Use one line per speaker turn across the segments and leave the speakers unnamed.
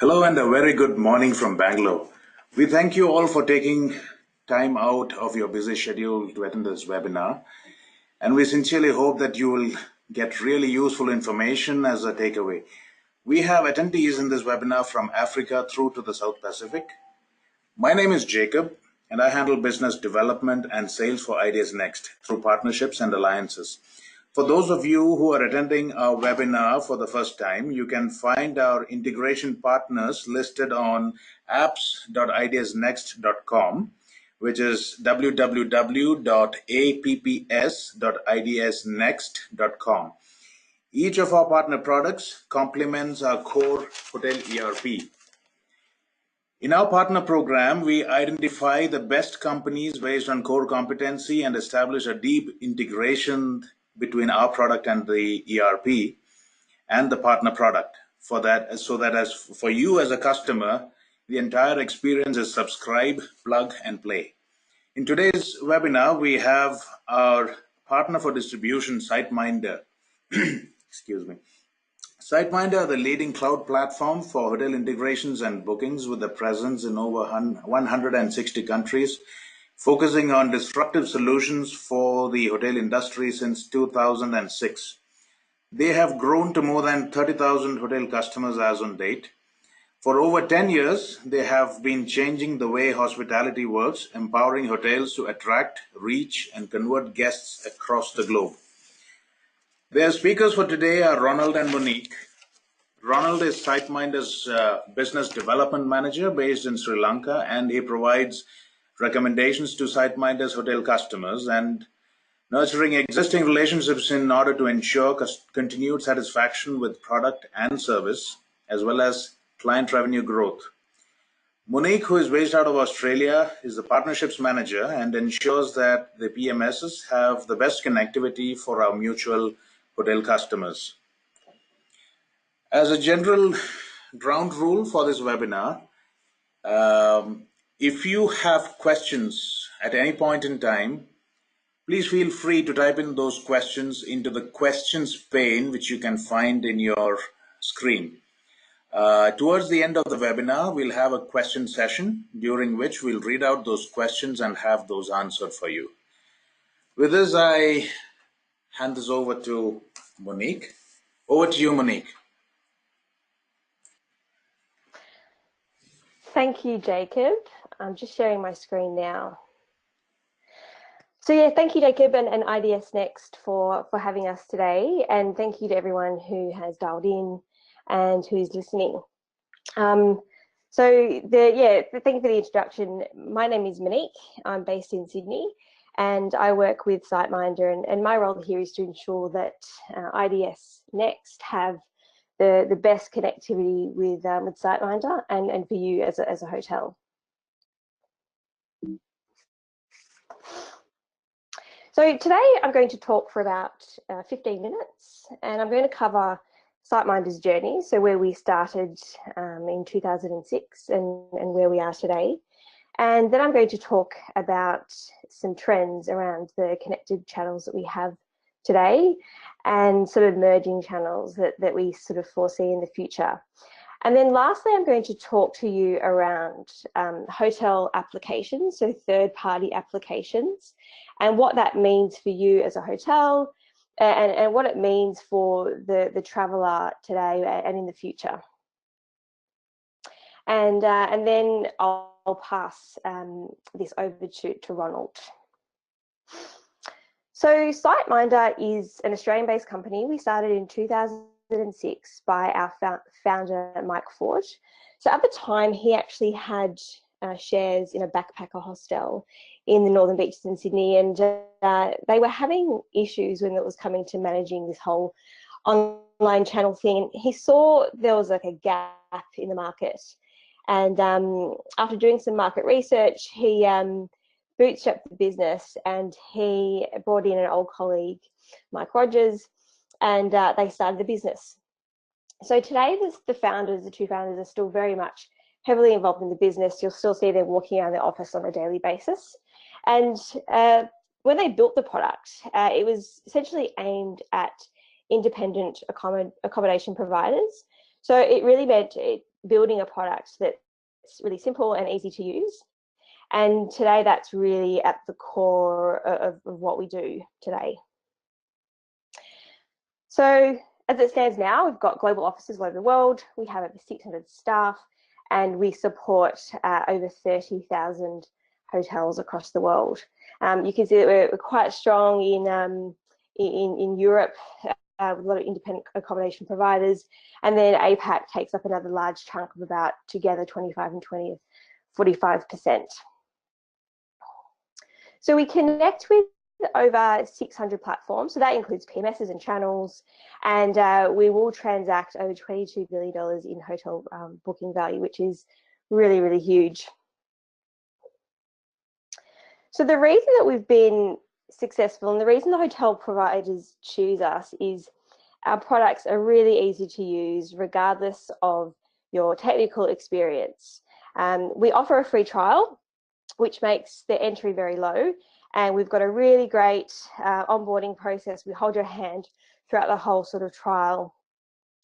Hello and a very good morning from Bangalore. We thank you all for taking time out of your busy schedule to attend this webinar. And we sincerely hope that you will get really useful information as a takeaway. We have attendees in this webinar from Africa through to the South Pacific. My name is Jacob, and I handle business development and sales for Ideas Next through partnerships and alliances. For those of you who are attending our webinar for the first time, you can find our integration partners listed on apps.ideasnext.com, which is www.apps.idsnext.com. Each of our partner products complements our core hotel ERP. In our partner program, we identify the best companies based on core competency and establish a deep integration between our product and the ERP and the partner product so that as for you as a customer, the entire experience is subscribe, plug and play. In today's webinar, we have our partner for distribution, SiteMinder. Excuse me. SiteMinder are the leading cloud platform for hotel integrations and bookings with a presence in over 160 countries, focusing on disruptive solutions for the hotel industry since 2006. They have grown to more than 30,000 hotel customers as on date. For over 10 years, they have been changing the way hospitality works, empowering hotels to attract, reach, and convert guests across the globe. Their speakers for today are Ronald and Monique. Ronald is SiteMinder's business development manager based in Sri Lanka, and he provides recommendations to SiteMinder's hotel customers and nurturing existing relationships in order to ensure continued satisfaction with product and service, as well as client revenue growth. Monique, who is based out of Australia, is the partnerships manager and ensures that the PMSs have the best connectivity for our mutual hotel customers. As a general ground rule for this webinar, if you have questions at any point in time, please feel free to type in those questions into the questions pane, which you can find in your screen. Towards the end of the webinar, we'll have a question session during which we'll read out those questions and have those answered for you. With this, I hand this over to Monique. Over to you, Monique.
Thank you, Jacob. I'm just sharing my screen now. So yeah, thank you, Jacob and IDS Next for having us today. And thank you to everyone who has dialed in and who's listening. Thank you for the introduction. My name is Monique. I'm based in Sydney and I work with SiteMinder, and my role here is to ensure that IDS Next have the best connectivity with SiteMinder and for you as a hotel. So today I'm going to talk for about 15 minutes, and I'm going to cover SiteMinder's journey, so where we started in 2006 and where we are today. And then I'm going to talk about some trends around the connected channels that we have today and sort of emerging channels that we sort of foresee in the future. And then lastly, I'm going to talk to you around hotel applications, so third-party applications, and what that means for you as a hotel and what it means for the traveller today and in the future. And then I'll pass this over to Ronald. So SiteMinder is an Australian-based company. We started in 2006 by our founder, Mike Ford. So at the time, he actually had shares in a backpacker hostel in the Northern Beaches in Sydney, and they were having issues when it was coming to managing this whole online channel thing. He saw there was like a gap in the market, and after doing some market research, he bootstrapped the business, and he brought in an old colleague, Mike Rogers, and they started the business. So today, the two founders are still very much heavily involved in the business. You'll still see them walking around the office on a daily basis. And when they built the product, it was essentially aimed at independent accommodation providers. So it really meant building a product that's really simple and easy to use. And today that's really at the core of what we do today. So as it stands now, we've got global offices all over the world. We have over 600 staff, and we support over 30,000 hotels across the world. You can see that we're quite strong in Europe with a lot of independent accommodation providers, and then APAC takes up another large chunk of about together 25 and 20, 45%. So we connect with over 600 platforms, so that includes PMSs and channels, and we will transact over $22 billion in hotel booking value, which is really, really huge. So the reason that we've been successful and the reason the hotel providers choose us is our products are really easy to use regardless of your technical experience. We offer a free trial, which makes the entry very low. And we've got a really great onboarding process. We hold your hand throughout the whole sort of trial.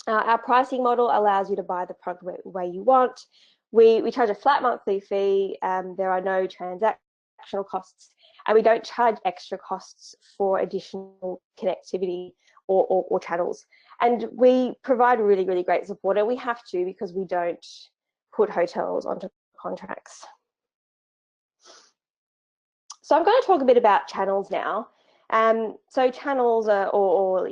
Our pricing model allows you to buy the product the way you want. We charge a flat monthly fee. There are no transactional costs, and we don't charge extra costs for additional connectivity or channels. And we provide really, really great support, and we have to because we don't put hotels onto contracts. So I'm going to talk a bit about channels now. So channels are, or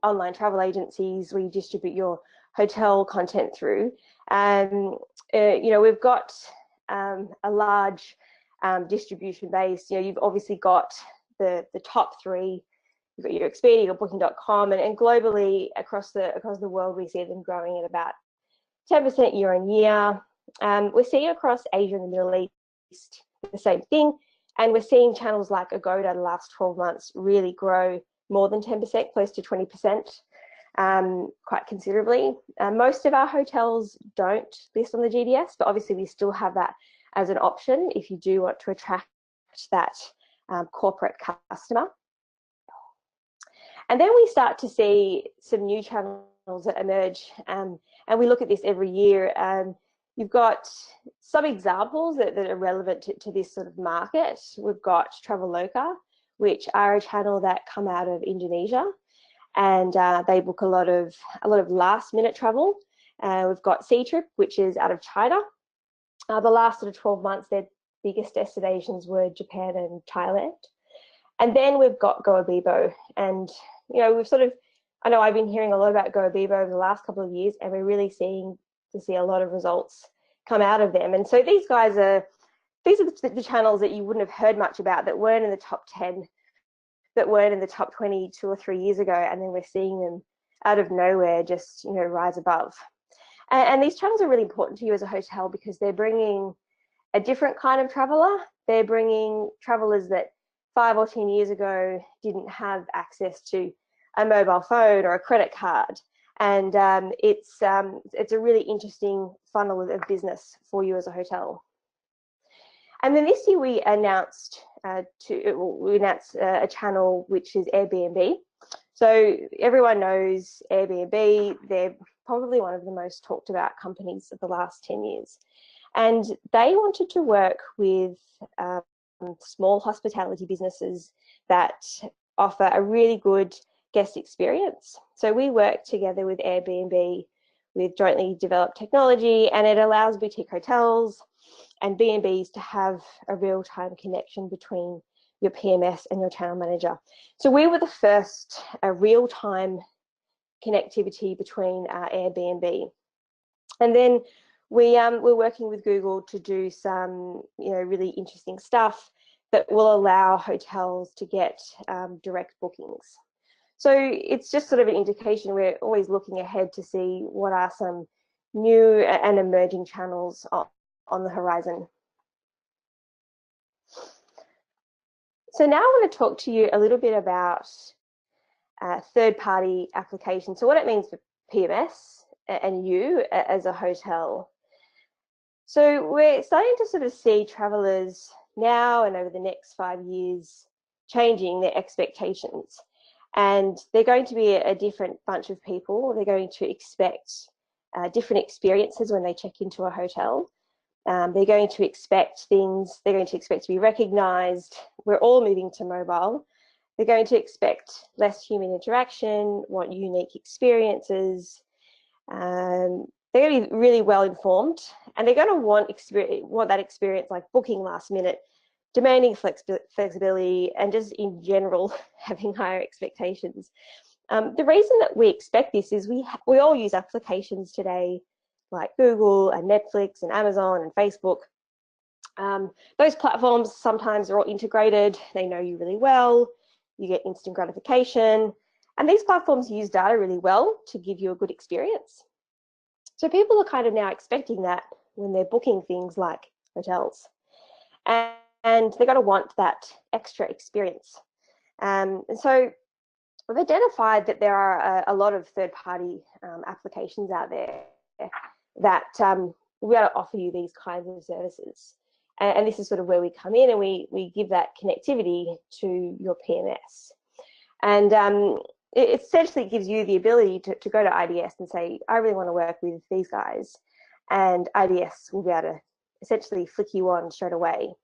online travel agencies where you distribute your hotel content through. We've got a large distribution base. You've obviously got the top three. You've got your Expedia, your Booking.com, and globally across the world, we see them growing at about 10% year on year. We're seeing across Asia and the Middle East the same thing. And we're seeing channels like Agoda the last 12 months really grow more than 10%, close to 20%, quite considerably. Most of our hotels don't list on the GDS, but obviously we still have that as an option if you do want to attract that corporate customer. And then we start to see some new channels that emerge, and we look at this every year. You've got some examples that are relevant to this sort of market. We've got Traveloka, which are a channel that come out of Indonesia, and they book a lot of last-minute travel. We've got Ctrip, which is out of China. The last sort of 12 months, their biggest destinations were Japan and Thailand. And then we've got Goabibo, and I know I've been hearing a lot about Goabibo over the last couple of years, and we're really seeing a lot of results come out of them. And so these are the channels that you wouldn't have heard much about, that weren't in the top 10, that weren't in the top 20 2 or 3 years ago, and then we're seeing them out of nowhere just rise above. And these channels are really important to you as a hotel because they're bringing a different kind of traveler. They're bringing travelers that 5 or 10 years ago didn't have access to a mobile phone or a credit card. And it's a really interesting funnel of business for you as a hotel. And then this year we announced a channel which is Airbnb. So everyone knows Airbnb. They're probably one of the most talked about companies of the last 10 years. And they wanted to work with small hospitality businesses that offer a really good guest experience. So we work together with Airbnb with jointly developed technology, and it allows boutique hotels and B&Bs to have a real-time connection between your PMS and your channel manager. So we were the first real-time connectivity between Airbnb. And then we're working with Google to do some really interesting stuff that will allow hotels to get direct bookings. So it's just sort of an indication. We're always looking ahead to see what are some new and emerging channels on the horizon. So now I want to talk to you a little bit about third-party applications. So what it means for PMS and you as a hotel. So we're starting to sort of see travelers now and over the next 5 years changing their expectations. And they're going to be a different bunch of people. They're going to expect different experiences when they check into a hotel. They're going to expect things, they're going to expect to be recognised. We're all moving to mobile. They're going to expect less human interaction, want unique experiences. They're going to be really well informed, and they're going to want that experience, like booking last minute, demanding flexibility, and just in general having higher expectations. The reason that we expect this is we all use applications today like Google and Netflix and Amazon and Facebook. Those platforms sometimes are all integrated. They know you really well. You get instant gratification. And these platforms use data really well to give you a good experience. So people are kind of now expecting that when they're booking things like hotels. And they're going to want that extra experience. And so we've identified that there are a lot of third-party applications out there that will be able to offer you these kinds of services. And this is sort of where we come in, and we give that connectivity to your PMS. And it essentially gives you the ability to go to IDS and say, I really want to work with these guys. And IDS will be able to essentially flick you on straight away.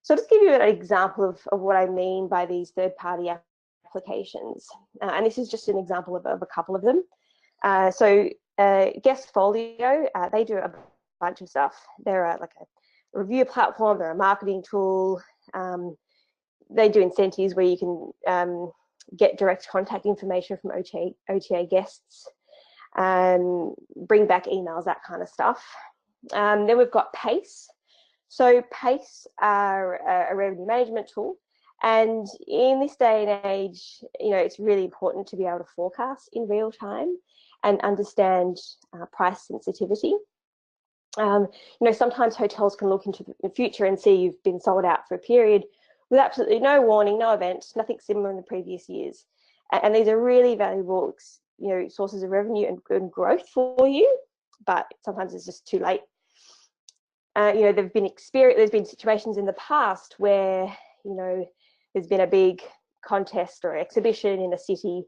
So I'll just give you an example of what I mean by these third-party applications. And this is just an example of a couple of them. Guestfolio, they do a bunch of stuff. They're like a review platform, they're a marketing tool. They do incentives where you can get direct contact information from OTA guests, bring back emails, that kind of stuff. Then we've got Pace. So Pace are a revenue management tool. And in this day and age, it's really important to be able to forecast in real time and understand price sensitivity. Sometimes hotels can look into the future and see you've been sold out for a period with absolutely no warning, no event, nothing similar in the previous years. And these are really valuable, sources of revenue and growth for you, but sometimes it's just too late. There's been situations in the past where, there's been a big contest or exhibition in a city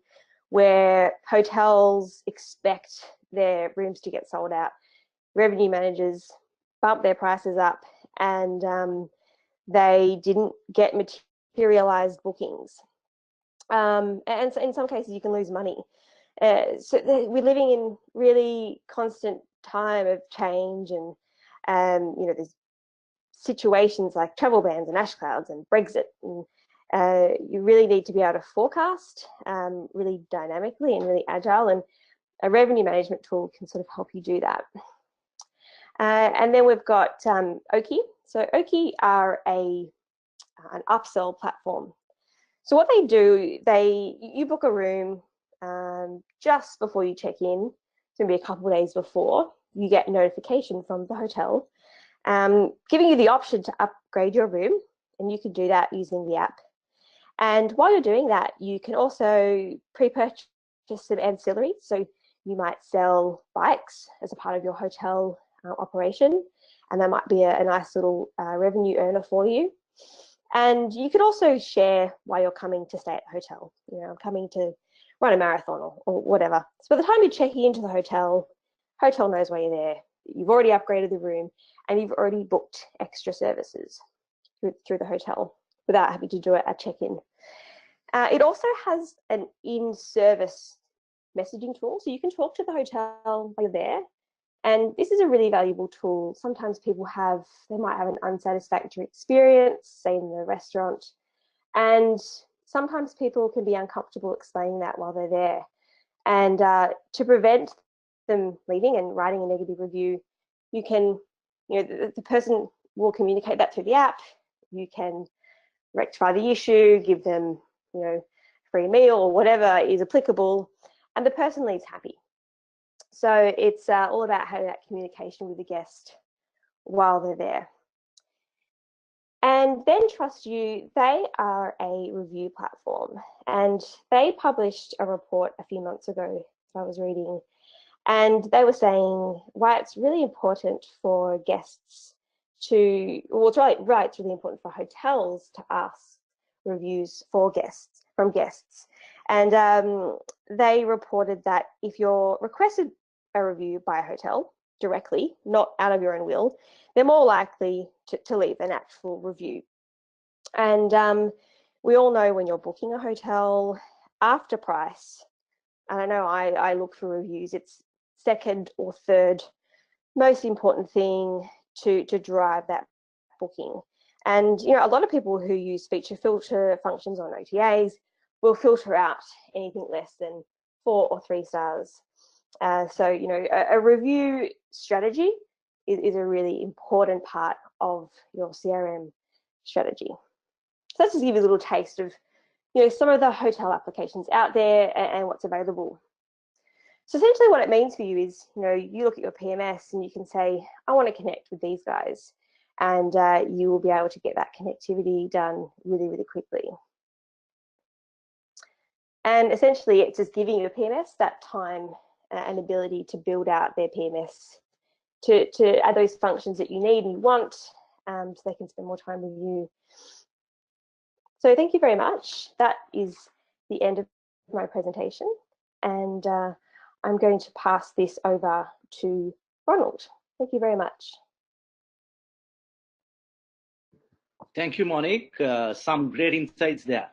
where hotels expect their rooms to get sold out. Revenue managers bump their prices up, and they didn't get materialized bookings. And so in some cases, you can lose money. So we're living in really constant time of change, and there's situations like travel bans and ash clouds and Brexit. And you really need to be able to forecast really dynamically and really agile, and a revenue management tool can sort of help you do that. And then we've got Oki. So Oki are an upsell platform. So what they do, you book a room just before you check in. It's going to be a couple of days before. You get a notification from the hotel giving you the option to upgrade your room, and you can do that using the app. And while you're doing that, you can also pre-purchase some ancillary. So you might sell bikes as a part of your hotel operation, and that might be a nice little revenue earner for you. And you could also share why you're coming to stay at the hotel. I'm coming to run a marathon or whatever. So by the time you're checking into the hotel knows why you're there. You've already upgraded the room, and you've already booked extra services through the hotel without having to do it at check-in. It also has an in-service messaging tool, so you can talk to the hotel while you're there. And this is a really valuable tool. Sometimes people might have an unsatisfactory experience, say in the restaurant, and sometimes people can be uncomfortable explaining that while they're there. And to prevent them leaving and writing a negative review, you can, the person will communicate that through the app. You can rectify the issue, give them, free meal or whatever is applicable, and the person leaves happy. So it's all about having that communication with the guest while they're there. And then Trust You, they are a review platform, and they published a report a few months ago that I was reading, and they were saying why it's really important for guests it's really important for hotels to ask reviews from guests. And they reported that if your requested a review by a hotel directly, not out of your own will, they're more likely to leave an actual review. And we all know when you're booking a hotel, after price, and I know I look for reviews, it's second or third most important thing to drive that booking. And a lot of people who use feature filter functions on OTAs will filter out anything less than 4 or 3 stars. So a review strategy is a really important part of your CRM strategy. So let's just give you a little taste of some of the hotel applications out there and what's available. So essentially what it means for you is, you look at your PMS and you can say, I want to connect with these guys. And you will be able to get that connectivity done really, really quickly. And essentially it's just giving your PMS that time and ability to build out their PMS to add those functions that you need and you want, so they can spend more time with you. So thank you very much. That is the end of my presentation. And I'm going to pass this over to Ronald. Thank you very much.
Thank you, Monique. Some great insights there.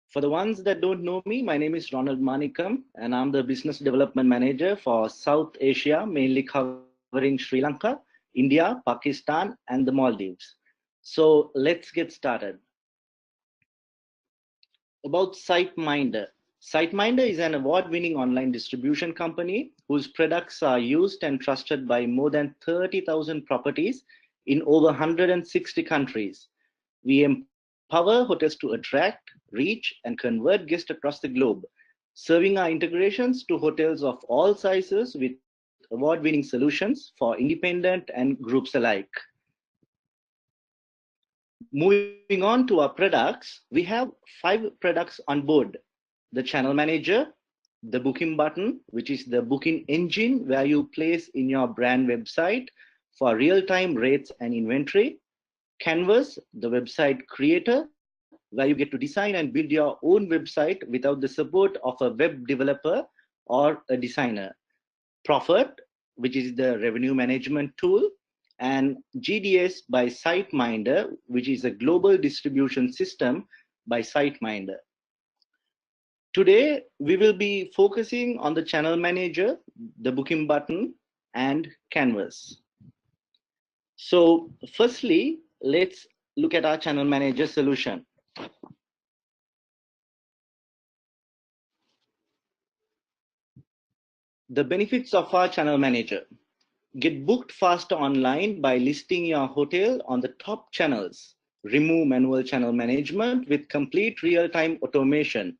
For the ones that don't know me, my name is Ronald Manikam, and I'm the Business Development Manager for South Asia, mainly covering Sri Lanka, India, Pakistan, and the Maldives. So let's get started. About SiteMinder. SiteMinder is an award-winning online distribution company whose products are used and trusted by more than 30,000 properties in over 160 countries. We empower hotels to attract, reach, and convert guests across the globe, serving our integrations to hotels of all sizes with award-winning solutions for independent and groups alike. Moving on to our products, we have 5 products on board. The Channel Manager, the Booking Button, which is the booking engine where you place in your brand website for real-time rates and inventory. Canvas, the website creator, where you get to design and build your own website without the support of a web developer or a designer. Profit, which is the revenue management tool, and GDS by SiteMinder, which is a global distribution system by SiteMinder. Today, we will be focusing on the Channel Manager, the Booking Button, and Canvas. So firstly, let's look at our Channel Manager solution. The benefits of our Channel Manager. Get booked faster online by listing your hotel on the top channels. Remove manual channel management with complete real-time automation.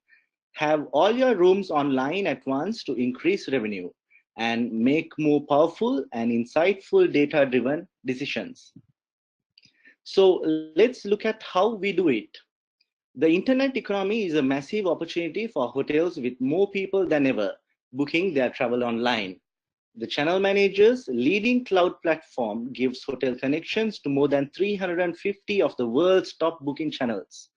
Have all your rooms online at once to increase revenue and make more powerful and insightful data-driven decisions. So let's look at how we do it. The internet economy is a massive opportunity for hotels with more people than ever booking their travel online. The Channel Manager's leading cloud platform gives hotel connections to more than 350 of the world's top booking channels.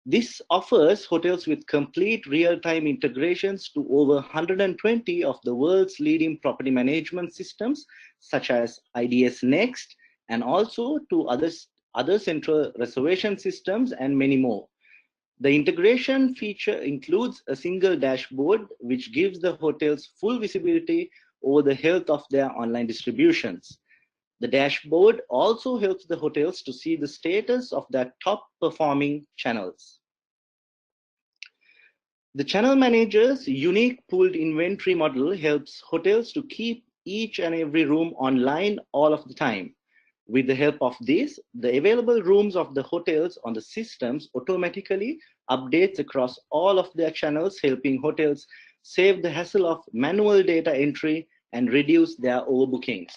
This offers hotels with complete real-time integrations to over 120 of the world's leading property management systems, such as IDS Next, and also to other central reservation systems and many more. The integration feature includes a single dashboard, which gives the hotels full visibility over the health of their online distributions. The dashboard also helps the hotels to see the status of their top performing channels. The Channel Manager's unique pooled inventory model helps hotels to keep each and every room online all of the time. With the help of this, the available rooms of the hotels on the systems automatically updates across all of their channels, helping hotels save the hassle of manual data entry and reduce their overbookings.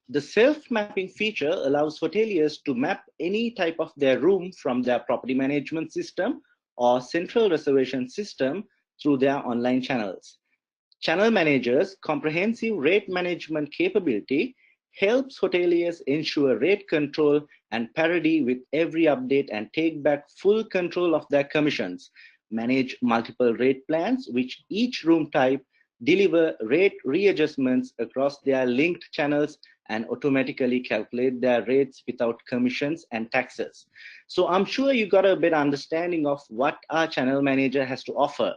The self-mapping feature allows hoteliers to map any type of their room from their property management system or central reservation system through their online channels. Channel Manager's comprehensive rate management capability helps hoteliers ensure rate control and parity with every update and take back full control of their commissions, manage multiple rate plans, which each room type deliver rate readjustments across their linked channels, and automatically calculate their rates without commissions and taxes. So I'm sure you got a better understanding of what our channel manager has to offer.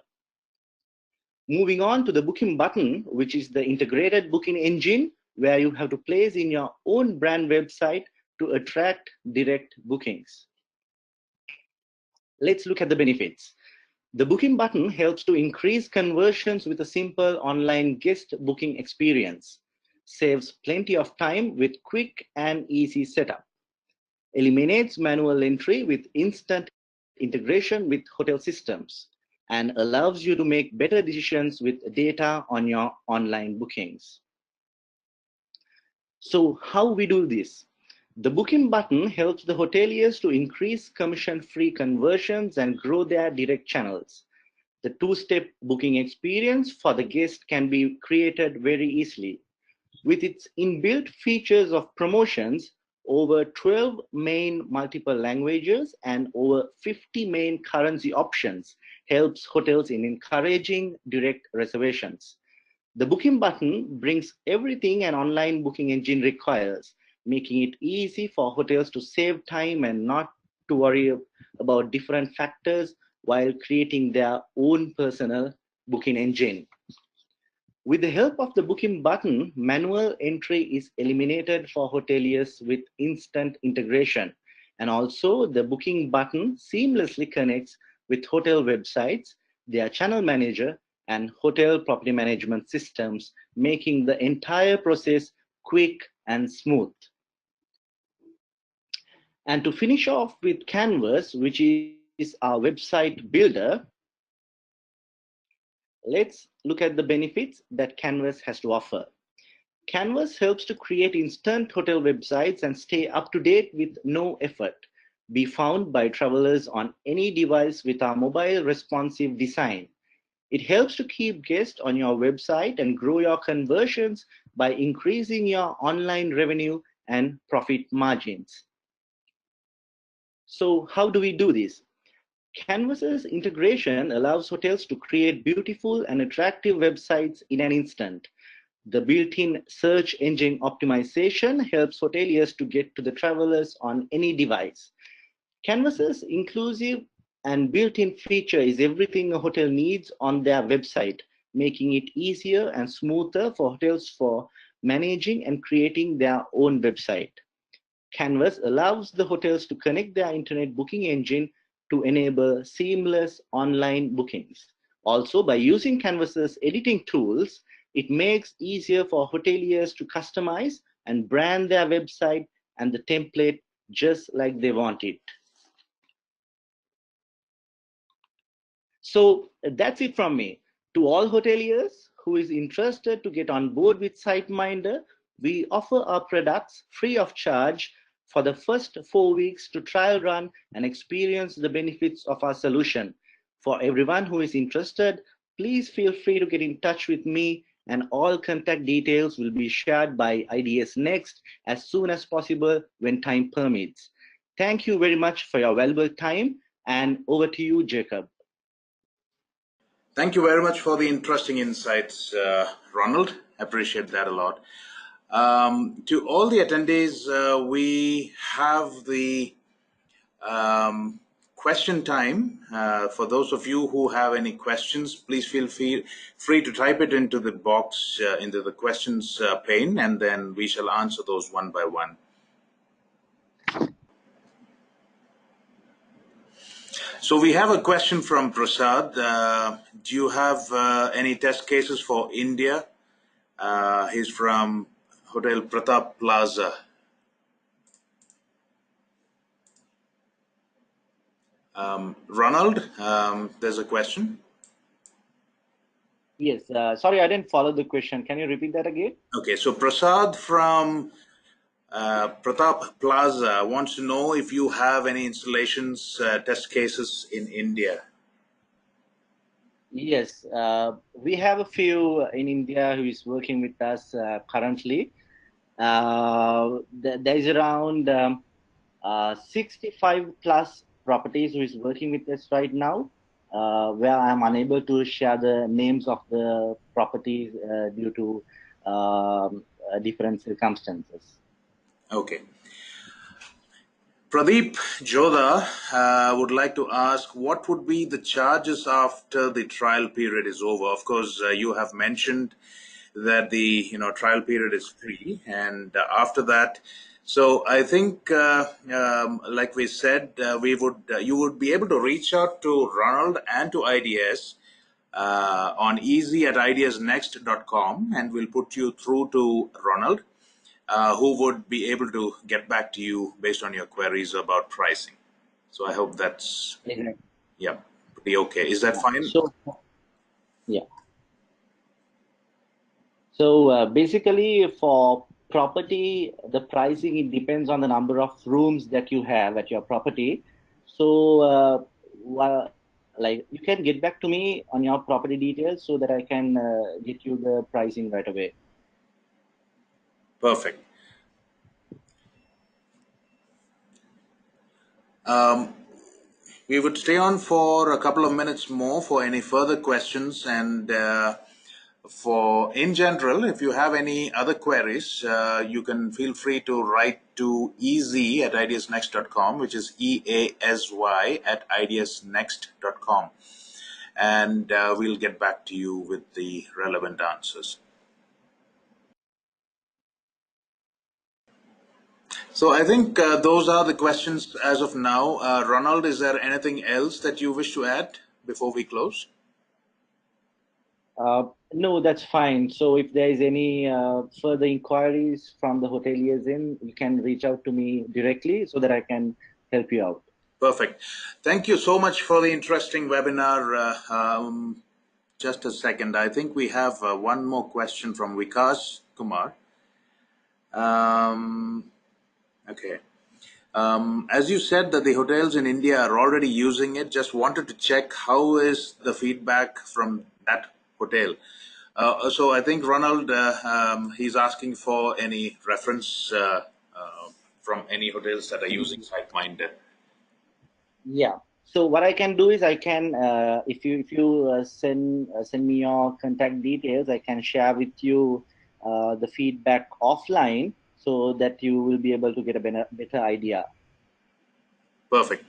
Moving on to the booking button, which is the integrated booking engine, where you have to place in your own brand website to attract direct bookings. Let's look at the benefits. The booking button helps to increase conversions with a simple online guest booking experience, saves plenty of time with quick and easy setup, eliminates manual entry with instant integration with hotel systems, and allows you to make better decisions with data on your online bookings. So how we do this? The booking button helps the hoteliers to increase commission-free conversions and grow their direct channels. The two-step booking experience for the guest can be created very easily. With its inbuilt features of promotions, over 12 main multiple languages and over 50 main currency options helps hotels in encouraging direct reservations. The booking button brings everything an online booking engine requires, making it easy for hotels to save time and not to worry about different factors while creating their own personal booking engine. With the help of the booking button, manual entry is eliminated for hoteliers with instant integration. And also the booking button seamlessly connects with hotel websites, their channel manager, and hotel property management systems, making the entire process quick and smooth. And to finish off with Canvas, which is our website builder, let's look at the benefits that Canvas has to offer. Canvas helps to create instant hotel websites and stay up to date with no effort. Be found by travelers on any device with our mobile responsive design. It helps to keep guests on your website and grow your conversions by increasing your online revenue and profit margins. So how do we do this? Canvas's integration allows hotels to create beautiful and attractive websites in an instant. The built-in search engine optimization helps hoteliers to get to the travelers on any device. Canvas's inclusive and built-in feature is everything a hotel needs on their website, making it easier and smoother for hotels for managing and creating their own website. Canvas allows the hotels to connect their internet booking engine to enable seamless online bookings. Also, by using Canvas's editing tools, it makes easier for hoteliers to customize and brand their website and the template just like they want it. So that's it from me. To all hoteliers who is interested to get on board with SiteMinder, we offer our products free of charge for the first 4 weeks to trial run and experience the benefits of our solution. For everyone who is interested, please feel free to get in touch with me, and all contact details will be shared by IDS Next as soon as possible when time permits. Thank you very much for your valuable time, and over to you, Jacob.
Thank you very much for the interesting insights, Ronald. Appreciate that a lot. To all the attendees, we have the question time. For those of you who have any questions, please feel free to type it into the box, into the questions pane, and then we shall answer those one by one. So we have a question from Prasad. Do you have any test cases for India? He's from Hotel Pratap Plaza. Ronald, there's a question.
Yes, sorry, I didn't follow the question. Can you repeat that again?
Okay, so Prasad from Pratap Plaza wants to know if you have any installations, test cases in India.
Yes, we have a few in India who is working with us currently. There is around 65 plus properties who is working with us right now. where I'm unable to share the names of the properties due to different circumstances.
Okay. Pradeep Jodha would like to ask, what would be the charges after the trial period is over? Of course, you have mentioned that the trial period is free, and after that, so I think, like we said, we would you would be able to reach out to Ronald and to IDS on easy@idsnext.com, and we'll put you through to Ronald, who would be able to get back to you based on your queries about pricing. So I hope that's,
Exactly.
yeah, pretty okay. Is that
Yeah.
fine?
So yeah. So basically, for property, the pricing, it depends on the number of rooms that you have at your property. So like, you can get back to me on your property details so that I can get you the pricing right away.
Perfect. We would stay on for a couple of minutes more for any further questions, and for in general, if you have any other queries, you can feel free to write to easy@idsnext.com, which is EASY@idsnext.com, and we'll get back to you with the relevant answers. So I think those are the questions as of now. Ronald, is there anything else that you wish to add before we close?
No, that's fine. So if there is any further inquiries from the hoteliers you can reach out to me directly so that I can help you out.
Perfect. Thank you so much for the interesting webinar. Just a second. I think we have one more question from Vikas Kumar. Okay. As you said that the hotels in India are already using it, just wanted to check how is the feedback from that hotel. So I think Ronald, he's asking for any reference from any hotels that are using SiteMinder.
Yeah. So what I can do is I can, if you send me your contact details, I can share with you the feedback offline so that you will be able to get a better idea.
Perfect.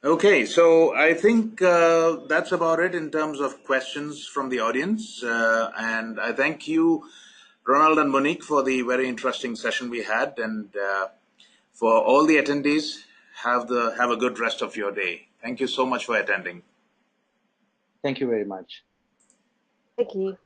Okay, so I think that's about it in terms of questions from the audience. And I thank you, Ronald and Monique, for the very interesting session we had. And for all the attendees, have a good rest of your day. Thank you so much for attending.
Thank you very much.
Thank you.